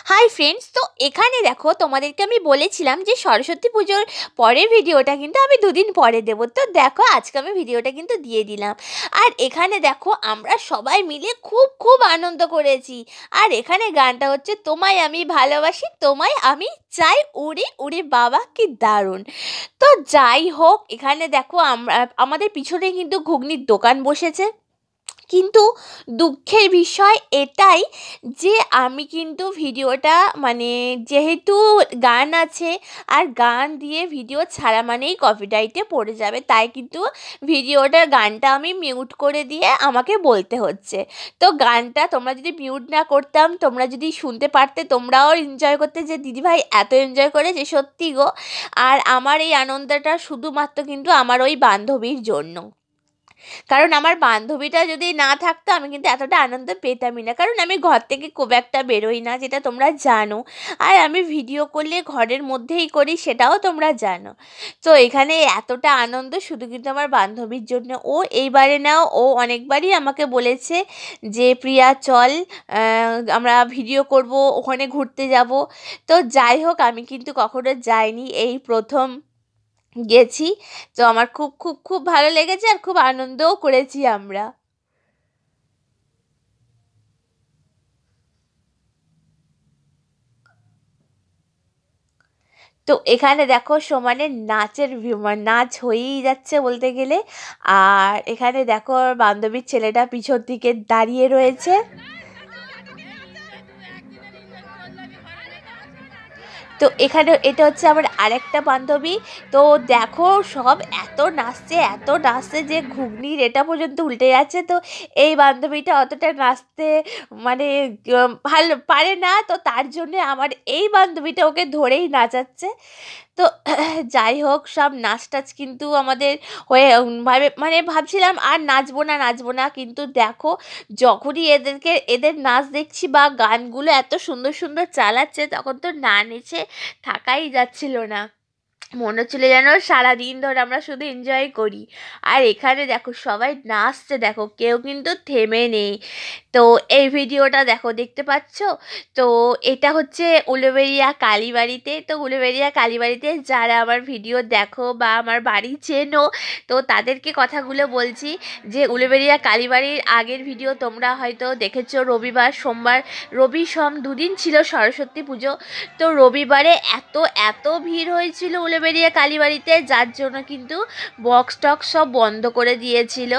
Hi friends, তো এখানে দেখো তোমাদেরকে আমি বলেছিলাম যে সরস্বতী পুজোর পরের ভিডিওটা কিন্তু আমি দুদিন পরে দেবো। তো দেখো আজকে আমি ভিডিওটা কিন্তু দিয়ে দিলাম। আর এখানে দেখো আমরা সবাই মিলে খুব খুব আনন্দ করেছি। আর এখানে গানটা হচ্ছে তোমায় আমি ভালোবাসি তোমায় আমি চাই, উড়ি উড়ি বাবা কি দারুণ। তো যাই হোক, এখানে দেখো আমাদের পিছনে কিন্তু ঘুগনির দোকান বসেছে। কিন্তু দুঃখের বিষয় এটাই যে আমি কিন্তু ভিডিওটা মানে যেহেতু গান আছে, আর গান দিয়ে ভিডিও ছাড়া মানেই কপিরাইটে পড়ে যাবে, তাই কিন্তু ভিডিওটার গানটা আমি মিউট করে দিয়ে আমাকে বলতে হচ্ছে। তো গানটা তোমরা যদি মিউট না করতাম, তোমরা যদি শুনতে পারতে, তোমরাও এনজয় করতে যে দিদিভাই এত এনজয় করে যে সত্যি গো। আর আমার এই আনন্দটা শুধুমাত্র কিন্তু আমার ওই বান্ধবীর জন্য। কারণ আমার বান্ধবীটা যদি না থাকতো আমি কিন্তু এতটা আনন্দ পেতামই না, কারণ আমি ঘর থেকে খুব একটা বেরোই না, যেটা তোমরা জানো। আর আমি ভিডিও করলে ঘরের মধ্যেই করি, সেটাও তোমরা জানো। তো এখানে এতটা আনন্দ শুধু কিন্তু আমার বান্ধবীর জন্য। ও এইবারে নাও, ও অনেকবারই আমাকে বলেছে যে প্রিয়া চল, আমরা ভিডিও করব, ওখানে ঘুরতে যাব। তো যাই হোক, আমি কিন্তু কখনো যাইনি, এই প্রথম গেছি। তো আমার খুব খুব খুব ভালো লেগেছে, আর খুব আনন্দও করেছি আমরা। তো এখানে দেখো সমানে নাচের নাচ হয়েই যাচ্ছে বলতে গেলে। আর এখানে দেখো ওর বান্ধবীর ছেলেটা পিছন দিকে দাঁড়িয়ে রয়েছে। তো এখানে এটা হচ্ছে আমার আরেকটা বান্ধবী। তো দেখো সব এত নাচছে এত নাচছে যে ঘুগনির এটা পর্যন্ত উল্টে যাচ্ছে। তো এই বান্ধবীটা অতটা নাচতে মানে ভালো পারে না, তো তার জন্যে আমার এই বান্ধবীটা ওকে ধরেই নাচাচ্ছে। তো যাই হোক, সব নাচ টাচ কিন্তু আমাদের হয়ে মানে ভাবছিলাম আর নাচবো না নাচবো না, কিন্তু দেখো যখনই এদের নাচ দেখছি বা গানগুলো এত সুন্দর সুন্দর চালাচ্ছে, তখন তো না নেচে থাকাই যাচ্ছিল না। মনে হচ্ছিল যেন সারাদিন ধরে আমরা শুধু এনজয় করি। আর এখানে দেখো সবাই নাচছে, দেখো কেউ কিন্তু থেমে নেই। তো এই ভিডিওটা দেখো দেখতে পাচ্ছ। তো এটা হচ্ছে উলুবেড়িয়া কালীবাড়িতে। তো উলুবেড়িয়া কালীবাড়িতে যারা আমার ভিডিও দেখো বা আমার বাড়ি চেনো, তো তাদেরকে কথাগুলো বলছি যে উলুবেড়িয়া কালীবাড়ির আগের ভিডিও তোমরা হয়তো দেখেছো। রবিবার সোমবার রবি সোম দুদিন ছিল সরস্বতী পুজো। তো রবিবারে এত এত ভিড় হয়েছিল উলুবেড়িয়া কালীবাড়িতে, যার জন্য কিন্তু বক্স টক্স সব বন্ধ করে দিয়েছিল।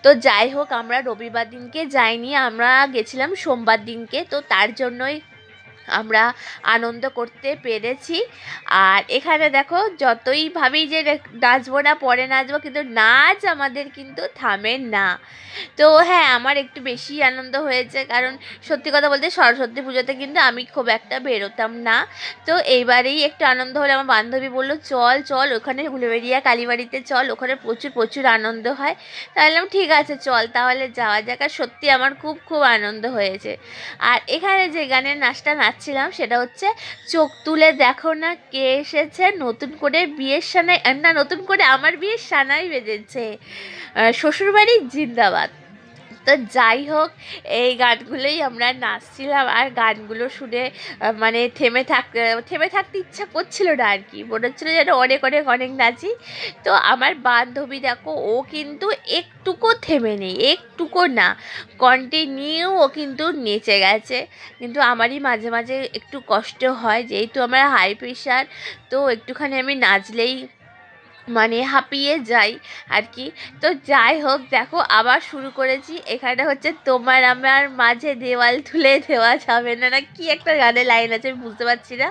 তো যাই হোক, আমরা রবিবার দিনকে যাইনি, আমরা গেছিলাম সোমবার দিনকে। তো তার জন্যই আমরা আনন্দ করতে পেরেছি। আর এখানে দেখো যতই ভাবি যে নাচবো না পরে নাচবো, কিন্তু নাচ আমাদের কিন্তু থামে না। তো হ্যাঁ, আমার একটু বেশি আনন্দ হয়েছে, কারণ সত্যি কথা বলতে সরস্বতী পুজোতে কিন্তু আমি খুব একটা বেরোতাম না। তো এইবারেই একটু আনন্দ হলে আমার বান্ধবী বললো চল চল ওখানে উলুবেড়িয়া কালীবাড়িতে চল, ওখানে প্রচুর প্রচুর আনন্দ হয়। তাহলে ঠিক আছে চল তাহলে যাওয়া যাক। আর সত্যি আমার খুব খুব আনন্দ হয়েছে। আর এখানে যে গানের নাচটা নাচছিলাম সেটা হচ্ছে চোখ তুলে দেখো না কে এসেছে, নতুন করে বিয়ের সানাই, না নতুন করে আমার বিয়ের সানাই বেজেছে, শ্বশুরবাড়ির জিন্দাবাদ। তো যাই হোক, এই গানগুলোই আমরা নাচছিলাম। আর গানগুলো শুনে মানে থেমে থাকতে ইচ্ছা করছিল না আর কি, মনে হচ্ছিলো যেন অনেক অনেক অনেক নাচি। তো আমার বান্ধবী দেখো ও কিন্তু একটুকু থেমে নেই, একটুকু না, কন্টিনিউ ও কিন্তু নেচে গেছে। কিন্তু আমারই মাঝে মাঝে একটু কষ্ট হয়, যেহেতু আমার হাই প্রেশার, তো একটুখানি আমি নাচলেই মানে হাঁপিয়ে যাই আর কি। তো যাই হোক, দেখো আবার শুরু করেছি। এখানে হচ্ছে তোমার আমার মাঝে দেওয়াল তুলে দেওয়া যাবে না, না কি একটা গানের লাইন আছে আমি বুঝতে পারছি না।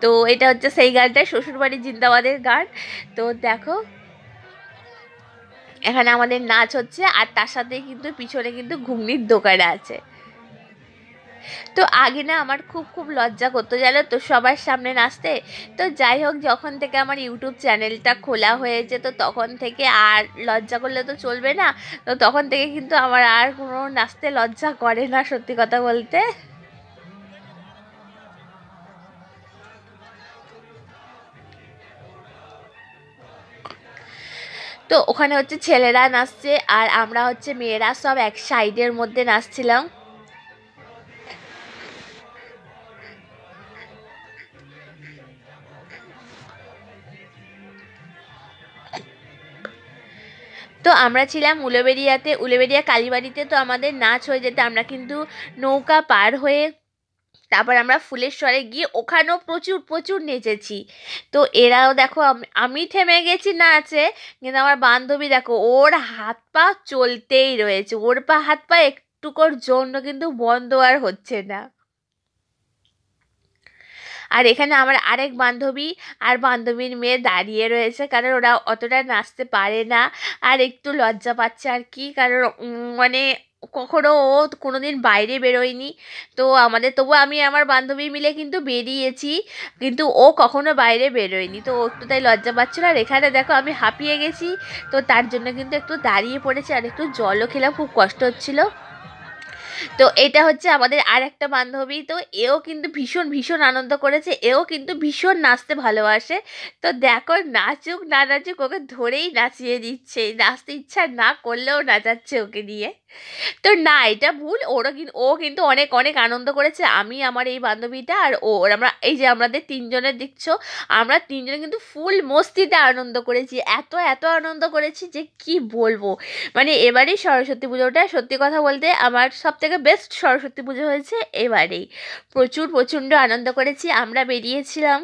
তো এটা হচ্ছে সেই গানটা, শ্বশুরবাড়ি জিন্দাবাদের গান। তো দেখো এখানে আমাদের নাচ হচ্ছে, আর তার সাথে কিন্তু পিছনে কিন্তু ঘুগনির দোকান আছে। তো আগে না আমার খুব খুব লজ্জা করতো জানো তো সবার সামনে নাচতে। তো যাই হোক, যখন থেকে আমার ইউটিউব চ্যানেলটা খোলা হয়েছে, তো তখন থেকে আর লজ্জা করলে তো চলবে না। তো তখন থেকে কিন্তু আমার আর কোনো নাচতে লজ্জা করে না, সত্যি কথা বলতে। তো ওখানে হচ্ছে ছেলেরা নাচছে, আর আমরা হচ্ছে মেয়েরা সব এক সাইডের মধ্যে নাচছিলাম। তো আমরা ছিলাম উলুবেড়িয়াতে, উলুবেড়িয়া কালীবাড়িতে। তো আমাদের নাচ হয়ে যেতে আমরা কিন্তু নৌকা পার হয়ে তারপর আমরা ফুলেশ্বরে গিয়ে ওখানেও প্রচুর প্রচুর নেচেছি। তো এরাও দেখো, আমি থেমে গেছি নাচে, কিন্তু আমার বান্ধবী দেখো ওর হাত পা চলতেই রয়েছে, ওর হাত পা একটুকুর জন্য কিন্তু বন্ধ আর হচ্ছে না। আর এখানে আমার আরেক বান্ধবী আর বান্ধবীর মেয়ে দাঁড়িয়ে রয়েছে, কারণ ওরা অতটা নাচতে পারে না আর একটু লজ্জা পাচ্ছে আর কি, কারণ মানে কখনো ও কোনোদিন বাইরে বেরোয়নি। তো আমাদের তবু আমি আমার বান্ধবী মিলে কিন্তু বেরিয়েছি, কিন্তু ও কখনো বাইরে বেরোয়নি, তো ও একটু তাই লজ্জা পাচ্ছিল। আর এখানে দেখো আমি হাঁপিয়ে গেছি, তো তার জন্য কিন্তু একটু দাঁড়িয়ে পড়েছি আর একটু জলও খেলাম, খুব কষ্ট হচ্ছিল। তো এটা হচ্ছে আমাদের আর একটা বান্ধবী। তো এও কিন্তু ভীষণ ভীষণ আনন্দ করেছে, এও কিন্তু ভীষণ নাচতে ভালোবাসে। তো দেখো নাচুক না নাচুক ওকে ধরেই নাচিয়ে দিচ্ছে, নাচতে ইচ্ছা না করলেও নাচাচ্ছে ওকে দিয়ে। তো না, এটা ভুল, ও কিন্তু অনেক অনেক আনন্দ করেছে। আমি, আমার এই বান্ধবীটা আর আমরা এই যে আমাদের তিনজনের দেখছো, আমরা তিনজনে কিন্তু ফুল মস্তিতে আনন্দ করেছি, এত এত আনন্দ করেছি যে কি বলবো। মানে এবারেই সরস্বতী পুজোটা সত্যি কথা বলতে আমার সব থেকে বেস্ট সরস্বতী পুজো হয়েছে এবারেই। প্রচণ্ড আনন্দ করেছি। আমরা বেরিয়েছিলাম,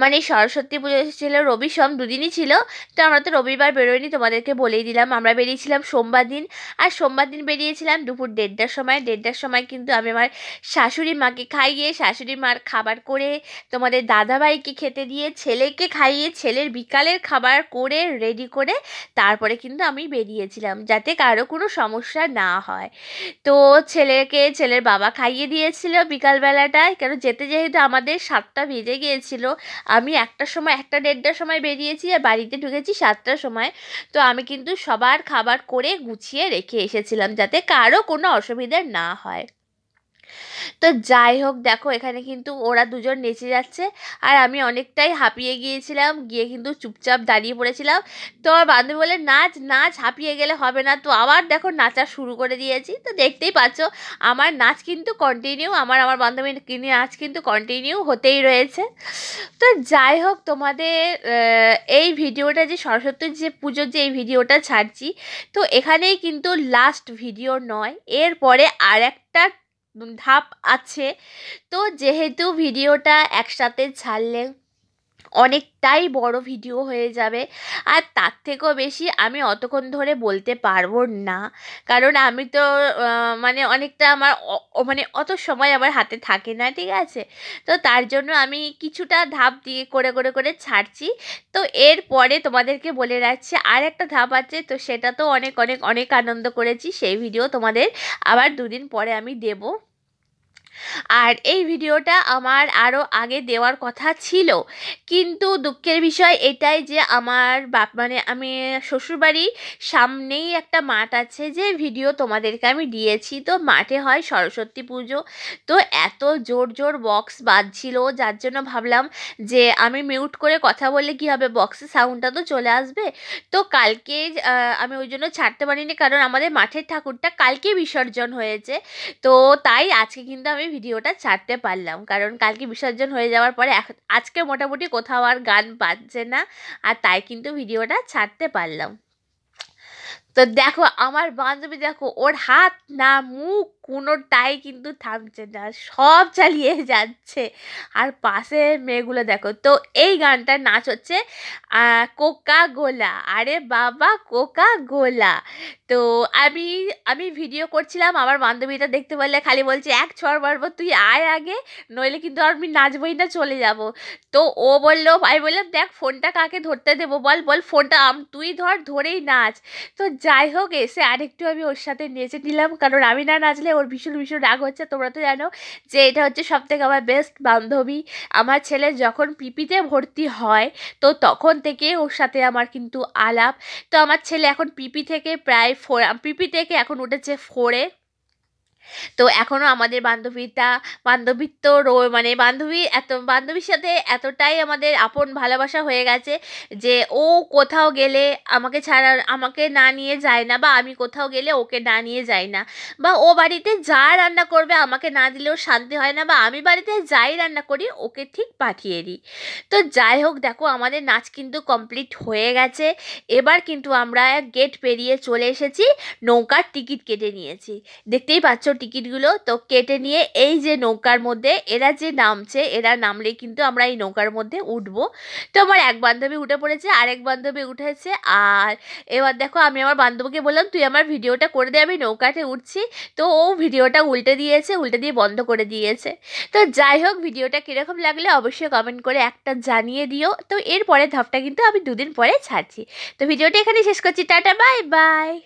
মানে সরস্বতী পুজো ছিল রবি সোম দুদিনই ছিল। তো আমরা তো রবিবার বেরোয়নি, তোমাদেরকে বলেই দিলাম। আমরা বেরিয়েছিলাম সোমবার দিন, আর সোমবার দিন বেরিয়েছিলাম দুপুর 1:30টার সময়। 1:30টার সময় কিন্তু আমি আমার শাশুড়ি মাকে খাইয়ে, শাশুড়ি মার খাবার করে, তোমাদের দাদাভাইকে খেতে দিয়ে, ছেলেকে খাইয়ে, ছেলের বিকালের খাবার করে রেডি করে তারপরে কিন্তু আমি বেরিয়েছিলাম, যাতে কারো কোনো সমস্যা না হয়। তো ছেলের বাবা খাইয়ে দিয়েছিল বিকালবেলাটায়, কেন যেহেতু আমাদের 7টা বেজে গিয়েছিল। আমি 1টার সময়, 1:30টার সময় বেরিয়েছি আর বাড়িতে ঢুকেছি 7টার সময়। তো আমি কিন্তু সবার খাবার করে গুছিয়ে রেখে এসেছিলাম, যাতে কারো কোনো অসুবিধা না হয়। তো যাই হোক, দেখো এখানে কিন্তু ওরা দুজন নেচে যাচ্ছে আর আমি অনেকটাই হাঁপিয়ে গিয়েছিলাম, গিয়ে কিন্তু চুপচাপ দাঁড়িয়ে পড়েছিলাম। তো আমার বান্ধবী বলে নাচ নাচ, হাঁপিয়ে গেলে হবে না। তো আবার দেখো নাচা শুরু করে দিয়েছি। তো দেখতেই পাচ্ছ আমার নাচ কিন্তু কন্টিনিউ, আমার বান্ধবীর নাচ কিন্তু কন্টিনিউ হতেই রয়েছে। তো যাই হোক, তোমাদের এই ভিডিওটা যে সরস্বতীর যে পুজোর যে এই ভিডিওটা ছাড়ছি, তো এখানেই কিন্তু লাস্ট ভিডিও নয়, এরপরে আর একটা ধাপ আছে। তো যেহেতু ভিডিওটা একসাথে ছাড়লে অনেকটাই বড় ভিডিও হয়ে যাবে, আর তার থেকেও বেশি আমি অতক্ষণ ধরে বলতে পারবো না, কারণ আমি তো মানে অনেকটা আমার মানে অত সময় আমার হাতে থাকে না, ঠিক আছে। তো তার জন্য আমি কিছুটা ধাপ দিয়ে করে করে করে ছাড়ছি। তো এরপরে তোমাদেরকে বলে রাখছি আর একটা ধাপ আছে, তো সেটা তো অনেক অনেক অনেক আনন্দ করেছি, সেই ভিডিও তোমাদের আবার 2 দিন পরে আমি দেবো। আর এই ভিডিওটা আমার আরও আগে দেওয়ার কথা ছিল, কিন্তু দুঃখের বিষয় এটাই যে আমার মানে আমি শ্বশুরবাড়ির সামনেই একটা মাঠ আছে, যে ভিডিও তোমাদেরকে আমি দিয়েছি। তো মাঠে হয় সরস্বতী পুজো, তো এত জোর জোর বক্স বাজছিল, যার জন্য ভাবলাম যে আমি মিউট করে কথা বললে কী হবে, বক্সের সাউন্ডটা তো চলে আসবে। তো কালকে আমি ওই জন্য ছাড়তে পারিনি, কারণ আমাদের মাঠের ঠাকুরটা কালকে বিসর্জন হয়েছে। তো তাই আজকে কিন্তু আমি ভিডিওটা ছাড়তে পারলাম, কারণ কালকে বিসর্জন হয়ে যাওয়ার পরে আজকে মোটামুটি কোথাও আর গান বাজছে না, আর তাই কিন্তু ভিডিওটা ছাড়তে পারলাম। তো দেখো আমার বান্ধবী, দেখো ওর হাত না মুখ কোনোটাই কিন্তু থামছে না, সব চালিয়ে যাচ্ছে। আর পাশের মেয়েগুলো দেখো, তো এই গানটার নাচ হচ্ছে কোকা গোলা, আরে বাবা কোকা গোলা। তো আমি আমি ভিডিও করছিলাম, আমার বান্ধবীটা দেখতে পারলে খালি বলছে এক ছড় মারবো, তুই আয় আগে, নইলে কিন্তু আমি নাচবই না, চলে যাব। তো ও বললো, আমি বললাম দেখ ফোনটা কাকে ধরতে দেবো, বল বল ফোনটা তুই ধরেই নাচ। তো যাই হোক, এসে আরেকটু আমি ওর সাথে নেচে নিলাম, কারণ আমি না নাচলে ওর ভীষণ ভীষণ রাগ হচ্ছে। তোমরা তো জানো যে এটা হচ্ছে সবথেকে আমার বেস্ট বান্ধবী। আমার ছেলে যখন পিপিতে ভর্তি হয়, তো তখন থেকে ওর সাথে আমার কিন্তু আলাপ। তো আমার ছেলে এখন পিপি থেকে প্রায় পিপি থেকে এখন উঠেছে 4-এ। তো এখনও আমাদের বান্ধবীত্ব মানে বান্ধবীর সাথে এতটাই আমাদের আপন ভালোবাসা হয়ে গেছে যে ও কোথাও গেলে আমাকে না নিয়ে যায় না, বা আমি কোথাও গেলে ওকে না নিয়ে যাই না, বা ও বাড়িতে যা রান্না করবে আমাকে না দিলেও শান্তি হয় না, বা আমি বাড়িতে যাই রান্না করি ওকে ঠিক পাঠিয়ে দিই। তো যাই হোক, দেখো আমাদের নাচ কিন্তু কমপ্লিট হয়ে গেছে। এবার কিন্তু আমরা গেট পেরিয়ে চলে এসেছি, নৌকার টিকিট কেটে নিয়েছি। দেখতেই পাচ্ছ টিকিটগুলো তো কেটে নিয়ে এই যে নৌকার মধ্যে এরা নামলেই কিন্তু আমরা এই নৌকার মধ্যে উঠবো। তো আমার এক বান্ধবী উঠে পড়েছে, আরেক বান্ধবী উঠেছে, আর এবার দেখো আমি আমার বান্ধবীকে বললাম তুই আমার ভিডিওটা করে দে, আমি নৌকাতে উঠছি। তো ও ভিডিওটা উল্টে দিয়ে বন্ধ করে দিয়েছে। তো যাই হোক, ভিডিওটা কীরকম লাগলে অবশ্যই কমেন্ট করে একটা জানিয়ে দিও। তো এর পরের ধাপটা কিন্তু আমি 2 দিন পরে ছাড়ছি। তো ভিডিওটা এখানে শেষ করছি, টাটা বাই বাই।